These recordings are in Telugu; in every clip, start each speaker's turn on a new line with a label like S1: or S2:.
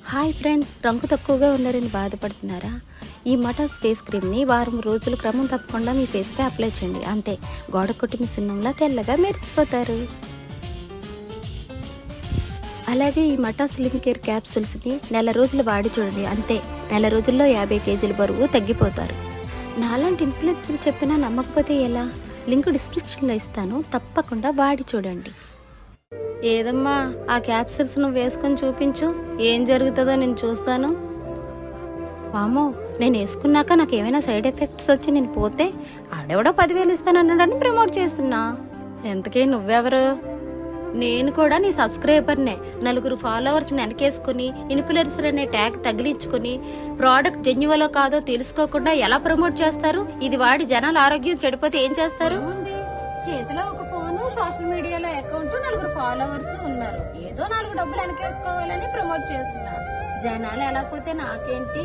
S1: హాయ్ ఫ్రెండ్స్, రంగు తక్కువగా ఉన్నారని బాధపడుతున్నారా? ఈ మటాస్ ఫేస్ క్రీమ్ని వారం రోజులు క్రమం తప్పకుండా మీ ఫేస్పై అప్లై చేయండి. అంతే, గోడ కొట్టిన సున్నంలా తెల్లగా మెరిసిపోతారు. అలాగే ఈ మటాస్ స్లిమ్ కేర్ క్యాప్సూల్స్ని నెల రోజులు వాడి చూడండి. అంతే, నెల రోజుల్లో 50 కేజీల బరువు తగ్గిపోతారు. నాలాంటి ఇన్ఫ్లుయెన్సర్ చెప్పినా నమ్మకపోతే ఎలా? లింక్ డిస్క్రిప్షన్లో ఇస్తాను, తప్పకుండా వాడి చూడండి. ఏదమ్మా, ఆ క్యాప్సూల్స్ నువ్వు వేసుకొని చూపించు, ఏం జరుగుతుందో నేను చూస్తాను. వామో, నేను వేసుకున్నాక నాకు ఏమైనా సైడ్ ఎఫెక్ట్స్ వచ్చి నేను పోతే ఆడెవడో 10,000 ఇస్తానన్నాడని ప్రమోట్ చేస్తున్నా. ఎంతకీ నువ్వెవరు? నేను కూడా నీ సబ్స్క్రైబర్నే. 4 ఫాలోవర్స్ని వెనకేసుకుని ఇన్ఫ్లుయెన్సర్ అనే ట్యాగ్ తగిలించుకుని ప్రోడక్ట్ జెన్యువలో కాదో తెలుసుకోకుండా ఎలా ప్రమోట్ చేస్తారు? ఇది వాడి జనాల ఆరోగ్యం చెడిపోతే ఏం చేస్తారు? చేతిలో ఒక ఫోను, సోషల్ మీడియాలో అకౌంట్, 4 ఫాలోవర్స్ ఉన్నారు. ఏదో 4 డబ్బులు వెనకేసుకోవాలని ప్రమోట్ చేస్తున్నా. జనాలు ఎలా పోతే నాకేంటి?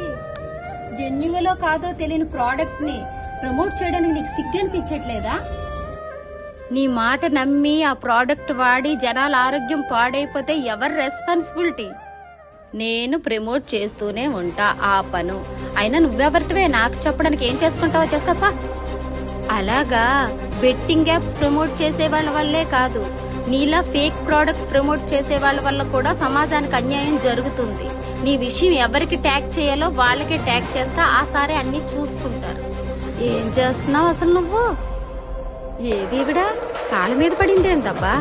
S1: జెన్యువలో కాదో తెలియని ప్రోడక్ట్ ని ప్రమోట్ చేయడానికి నీకు సిగ్గు అనిపించట్లేదా? నీ మాట నమ్మి ఆ ప్రోడక్ట్ వాడి జనాల ఆరోగ్యం పాడైపోతే ఎవరి రెస్పాన్సిబిలిటీ? నేను ప్రమోట్ చేస్తూనే ఉంటా, ఆ పను. అయినా నువ్వెవరివే నాకు చెప్పడానికి? ఏం చేసుకుంటావో చేసుకోపా. అలాగా బెట్టింగ్ యాప్స్ ప్రమోట్ చేసే వాళ్ళ వల్లే కాదు, నీలా ఫేక్ ప్రోడక్ట్స్ ప్రమోట్ చేసే వాళ్ళ వల్ల కూడా సమాజానికి అన్యాయం జరుగుతుంది. నీ విషయం ఎవరికి ట్యాగ్ చేయాలో వాళ్ళకే ట్యాగ్ చేస్తా, ఆ సారే అన్ని చూసుకుంటారు. ఏం చేస్తున్నావు అసలు నువ్వు? ఏది ఇవిడా కాళ్ళ మీద పడింది ఏంటబ్బా?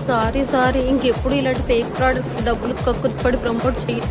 S1: సారీ, ఇంకెప్పుడు ఇలాంటి ఫేక్ ప్రోడక్ట్స్ డబ్బులు కక్కుర్తి పడి ప్రమోట్ చెయ్యి.